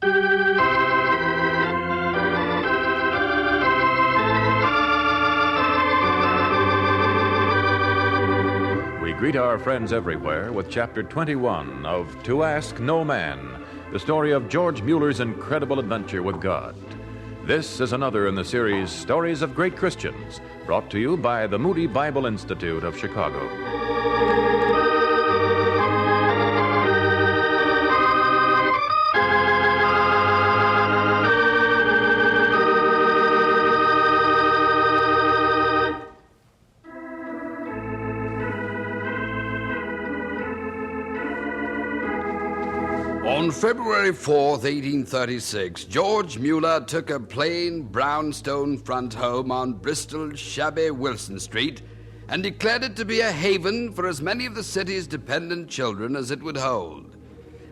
We greet our friends everywhere with Chapter 21 of To Ask No Man, the story of George Mueller's incredible adventure with God. This is another in the series Stories of Great Christians, brought to you by the Moody Bible Institute of Chicago. On February 4th, 1836, George Mueller took a plain brownstone front home on Bristol's shabby Wilson Street and declared it to be a haven for as many of the city's dependent children as it would hold.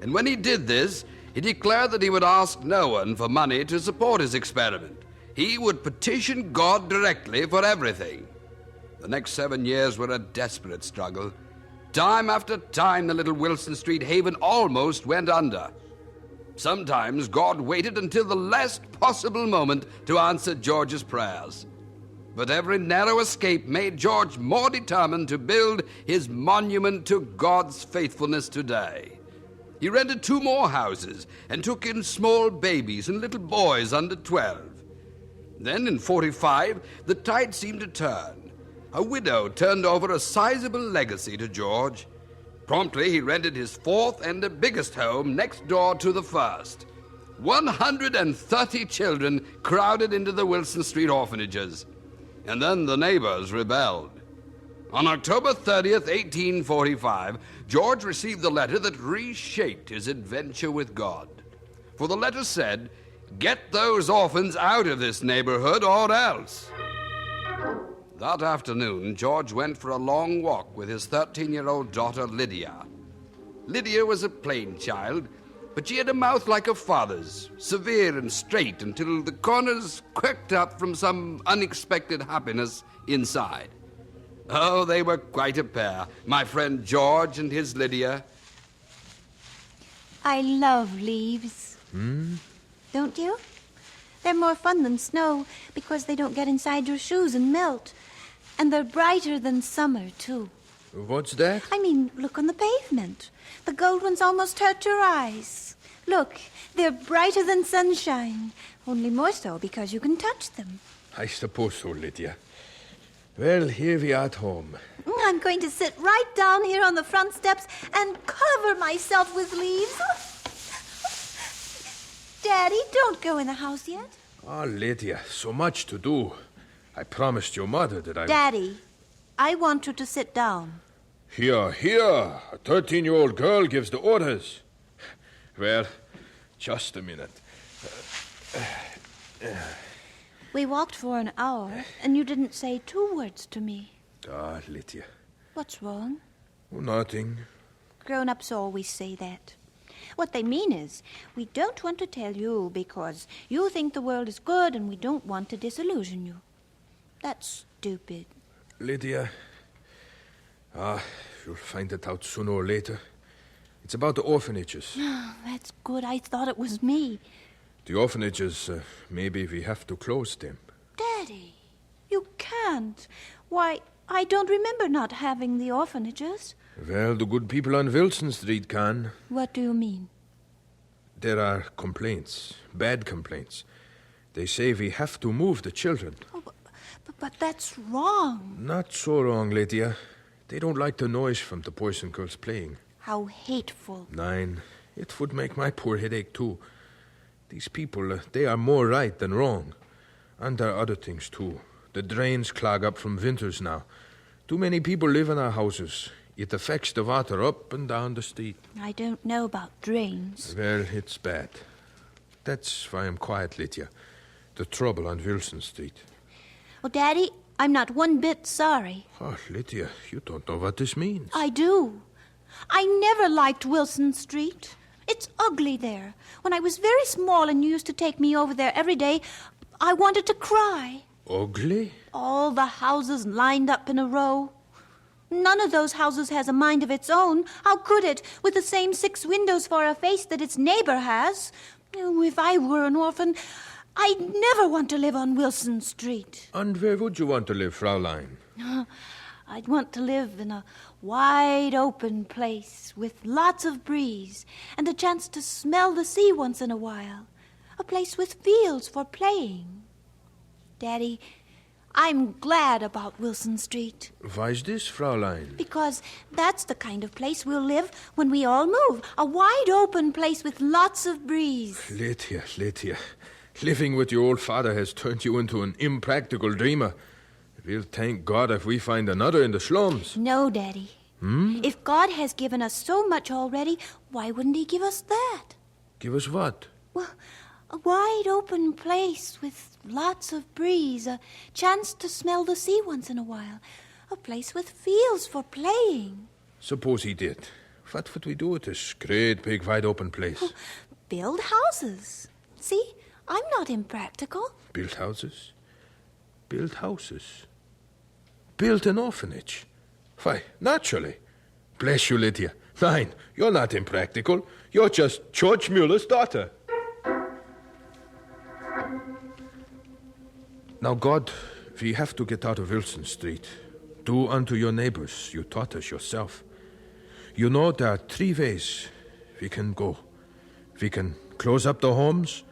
And when he did this, he declared that he would ask no one for money to support his experiment. He would petition God directly for everything. The next 7 years were a desperate struggle. Time after time, the little Wilson Street haven almost went under. Sometimes God waited until the last possible moment to answer George's prayers. But every narrow escape made George more determined to build his monument to God's faithfulness today. He rented 2 more houses and took in small babies and little boys under 12. Then in 45, the tide seemed to turn. A widow turned over a sizable legacy to George. Promptly, he rented his 4th and the biggest home next door to the first. 130 children crowded into the Wilson Street orphanages. And then the neighbors rebelled. On October 30th, 1845, George received the letter that reshaped his adventure with God. For the letter said, "Get those orphans out of this neighborhood or else." That afternoon, George went for a long walk with his 13-year-old daughter, Lydia. Lydia was a plain child, but she had a mouth like her father's, severe and straight until the corners quirked up from some unexpected happiness inside. Oh, they were quite a pair, my friend George and his Lydia. I love leaves. Don't you? They're more fun than snow because they don't get inside your shoes and melt. And they're brighter than summer, too. What's that? I mean, look on the pavement. The gold ones almost hurt your eyes. Look, they're brighter than sunshine. Only more so because you can touch them. I suppose so, Lydia. Well, here we are at home. I'm going to sit right down here on the front steps and cover myself with leaves. Daddy, don't go in the house yet. Oh, Lydia, so much to do. I promised your mother that I... Daddy, I want you to sit down. Here. A 13-year-old girl gives the orders. Well, just a minute. We walked for an hour, and you didn't say 2 words to me. Ah, Lydia. What's wrong? Oh, nothing. Grown-ups always say that. What they mean is, we don't want to tell you because you think the world is good and we don't want to disillusion you. That's stupid. Lydia, you'll find it out sooner or later. It's about the orphanages. Oh, that's good. I thought it was me. The orphanages, maybe we have to close them. Daddy, you can't. Why, I don't remember not having the orphanages. Well, the good people on Wilson Street can. What do you mean? There are complaints, bad complaints. They say we have to move the children. Oh, but that's wrong. Not so wrong, Lydia. They don't like the noise from the boys and girls playing. How hateful. Nein, it would make my poor head ache too. These people, they are more right than wrong. And there are other things too. The drains clog up from winters now. Too many people live in our houses. It affects the water up and down the street. I don't know about drains. Well, it's bad. That's why I'm quiet, Lydia. The trouble on Wilson Street. Oh, Daddy, I'm not one bit sorry. Oh, Lydia, you don't know what this means. I do. I never liked Wilson Street. It's ugly there. When I was very small and you used to take me over there every day, I wanted to cry. Ugly? All the houses lined up in a row. None of those houses has a mind of its own. How could it, with the same 6 windows for a face that its neighbor has? Oh, if I were an orphan, I'd never want to live on Wilson Street. And where would you want to live, Fraulein? I'd want to live in a wide open place with lots of breeze and a chance to smell the sea once in a while. A place with fields for playing. Daddy, I'm glad about Wilson Street. Why is this, Fraulein? Because that's the kind of place we'll live when we all move. A wide open place with lots of breeze. Lydia. Living with your old father has turned you into an impractical dreamer. We'll thank God if we find another in the slums. No, Daddy. If God has given us so much already, why wouldn't he give us that? Give us what? Well, a wide open place with lots of breeze, a chance to smell the sea once in a while, a place with fields for playing. Suppose he did. What would we do with this great, big, wide open place? Build houses. See, I'm not impractical. Build houses? Build houses? Build an orphanage? Why, naturally. Bless you, Lydia. Nein, you're not impractical. You're just George Mueller's daughter. Now, God, we have to get out of Wilson Street. Do unto your neighbors. You taught us yourself. You know there are 3 ways we can go. We can close up the homes,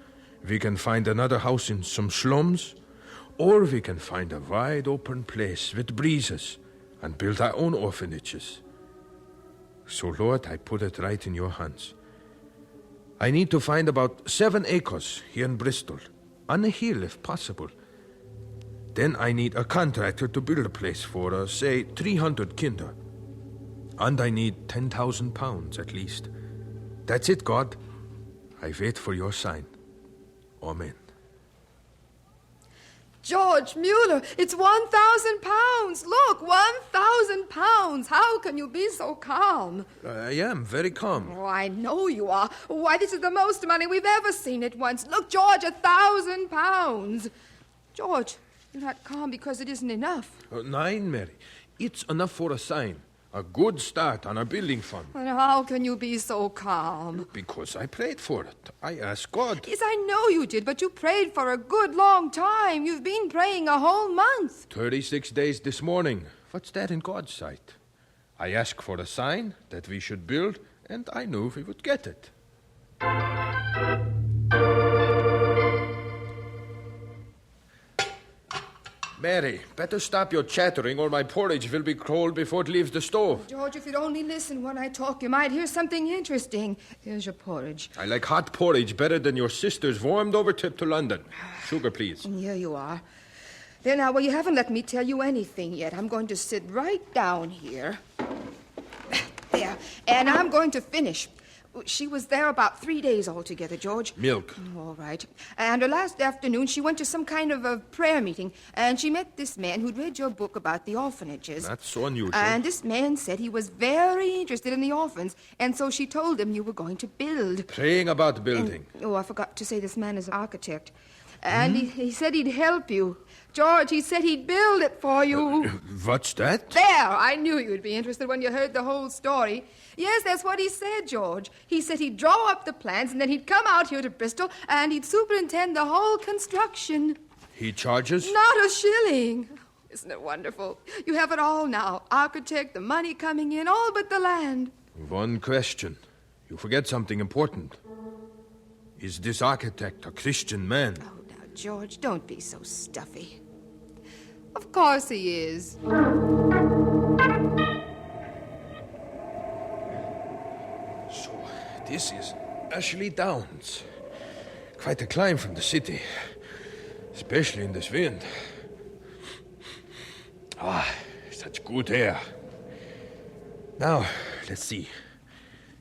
we can find another house in some slums, or we can find a wide open place with breezes and build our own orphanages. So, Lord, I put it right in your hands. I need to find about 7 acres here in Bristol, on a hill if possible. Then I need a contractor to build a place for, say, 300 kinder. And I need 10,000 pounds at least. That's it, God. I wait for your sign. Amen. George Mueller, it's 1,000 pounds. Look, 1,000 pounds. How can you be so calm? I am very calm. Oh, I know you are. Why, this is the most money we've ever seen at once. Look, George, 1,000 pounds. George, you're not calm because it isn't enough. Nein, Mary. It's enough for a sign. A good start on a building fund. And how can you be so calm? Because I prayed for it. I asked God. Yes, I know you did, but you prayed for a good long time. You've been praying a whole month. 36 days this morning. What's that in God's sight? I asked for a sign that we should build, and I knew we would get it. Mary, better stop your chattering or my porridge will be cold before it leaves the stove. George, if you'd only listen when I talk, you might hear something interesting. Here's your porridge. I like hot porridge better than your sister's warmed-over trip to London. Sugar, please. And here you are. There now, well, you haven't let me tell you anything yet. I'm going to sit right down here. There. And I'm going to finish. She was there about 3 days altogether, George. Milk. All right. And last afternoon, she went to some kind of a prayer meeting, and she met this man who'd read your book about the orphanages. That's so unusual. And this man said he was very interested in the orphans, and so she told him you were going to build. Praying about building. And, I forgot to say this man is an architect. And he said he'd help you. George, he said he'd build it for you. What's that? There! I knew you'd be interested when you heard the whole story. Yes, that's what he said, George. He said he'd draw up the plans, and then he'd come out here to Bristol, and he'd superintend the whole construction. He charges? Not a shilling. Isn't it wonderful? You have it all now. Architect, the money coming in, all but the land. One question. You forget something important. Is this architect a Christian man? Oh, now, George, don't be so stuffy. Of course he is. So, this is Ashley Downs. Quite a climb from the city, especially in this wind. Such good air. Now, let's see.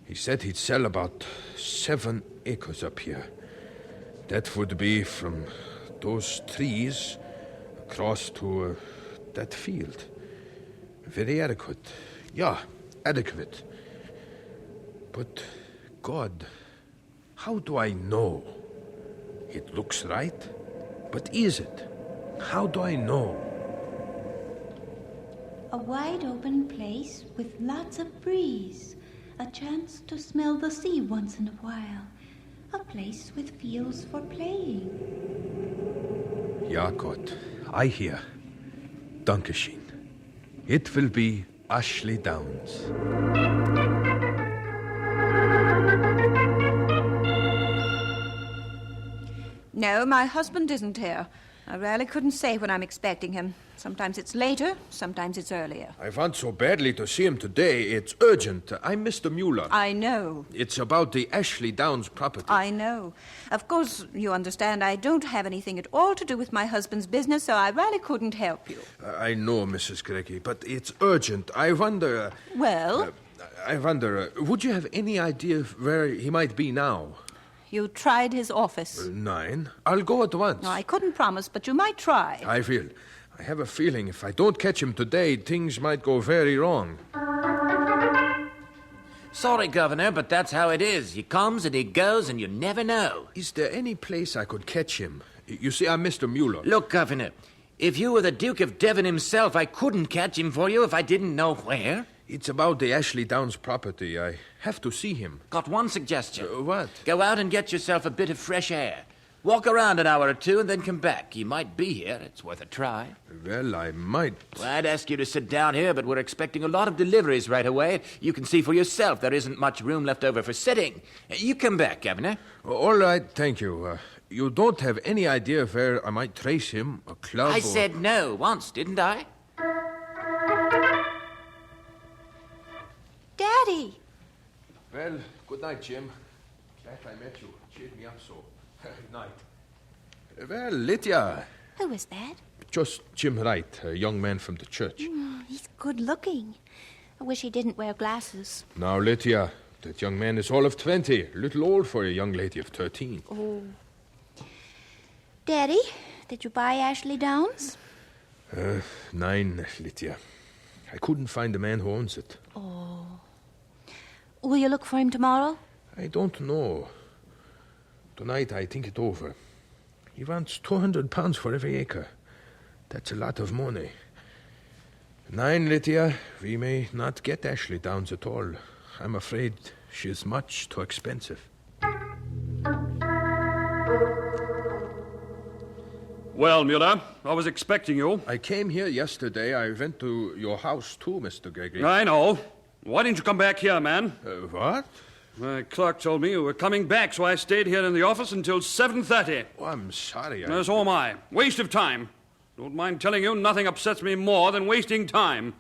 He said he'd sell about 7 acres up here. That would be from those trees across to that field. Very adequate. Yeah, adequate. But, God, how do I know? It looks right, but is it? How do I know? A wide open place with lots of breeze, a chance to smell the sea once in a while, A place with fields for playing. Ja, Gott, I hear. Dankeschön. It will be Ashley Downs. No, my husband isn't here. I really couldn't say when I'm expecting him. Sometimes it's later, sometimes it's earlier. I want so badly to see him today. It's urgent. I'm Mr. Mueller. I know. It's about the Ashley Downs property. I know. Of course, you understand I don't have anything at all to do with my husband's business, so I really couldn't help you. I know, Mrs. Greggy, but it's urgent. I wonder... Well? Would you have any idea where he might be now? You tried his office. 9. I'll go at once. No, I couldn't promise, but you might try. I will. I have a feeling if I don't catch him today, things might go very wrong. Sorry, Governor, but that's how it is. He comes and he goes and you never know. Is there any place I could catch him? You see, I'm Mr. Mueller. Look, Governor, if you were the Duke of Devon himself, I couldn't catch him for you if I didn't know where. It's about the Ashley Downs property. I have to see him. Got one suggestion. What? Go out and get yourself a bit of fresh air. Walk around an hour or two and then come back. He might be here. It's worth a try. Well, I might. Well, I'd ask you to sit down here, but we're expecting a lot of deliveries right away. You can see for yourself there isn't much room left over for sitting. You come back, Governor. All right, thank you. You don't have any idea where I might trace him? A club I or... said no once, didn't I? Daddy! Well, good night, Jim. Glad I met you. Cheered me up so. Night. Well, Lydia. Who was that? Just Jim Wright, a young man from the church. He's good looking. I wish he didn't wear glasses. Now, Lydia, that young man is all of 20. A little old for a young lady of 13. Oh. Daddy, did you buy Ashley Downs? 9, Lydia. I couldn't find the man who owns it. Oh. Will you look for him tomorrow? I don't know. Tonight I think it over. He wants £200 for every acre. That's a lot of money. 9, Lydia, we may not get Ashley Downs at all. I'm afraid she's much too expensive. Well, Mueller, I was expecting you. I came here yesterday. I went to your house too, Mr. Gregory. I know. Why didn't you come back here, man? What? My clerk told me you were coming back, so I stayed here in the office until 7:30. Oh, I'm sorry. So am I. Waste of time. Don't mind telling you, nothing upsets me more than wasting time.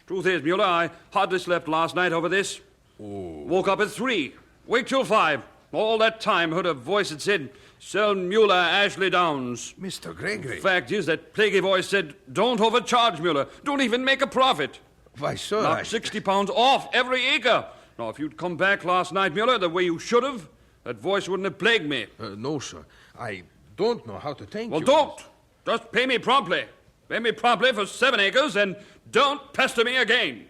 Truth is, Mueller, I hardly slept last night over this. Oh. Woke up at 3. Wake till 5. All that time heard a voice that said, "Sell Mueller Ashley Downs." Mr. Gregory. The fact is, that plaguey voice said, "Don't overcharge, Mueller. Don't even make a profit. Why, sir, Knock £60 off every acre. Now, if you'd come back last night, Mueller, the way you should have, that voice wouldn't have plagued me." No, sir. I don't know how to thank Well, you. don't. Just pay me promptly. Pay me promptly for 7 acres, and don't pester me again.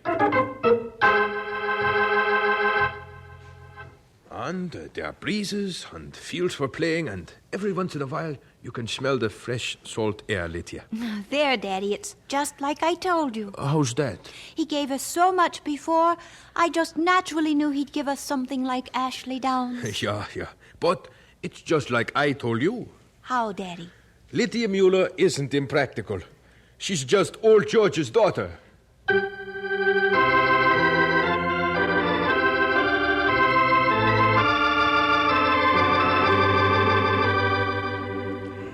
And there are breezes and fields for playing, and every once in a while you can smell the fresh salt air, Lydia. There, Daddy, it's just like I told you. How's that? He gave us so much before, I just naturally knew he'd give us something like Ashley Downs. Yeah. But it's just like I told you. How, Daddy? Lydia Mueller isn't impractical. She's just old George's daughter.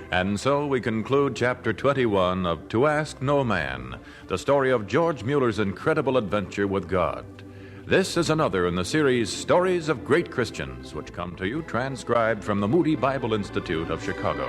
And so we conclude Chapter 21 of To Ask No Man, the story of George Mueller's incredible adventure with God. This is another in the series Stories of Great Christians, which come to you transcribed from the Moody Bible Institute of Chicago.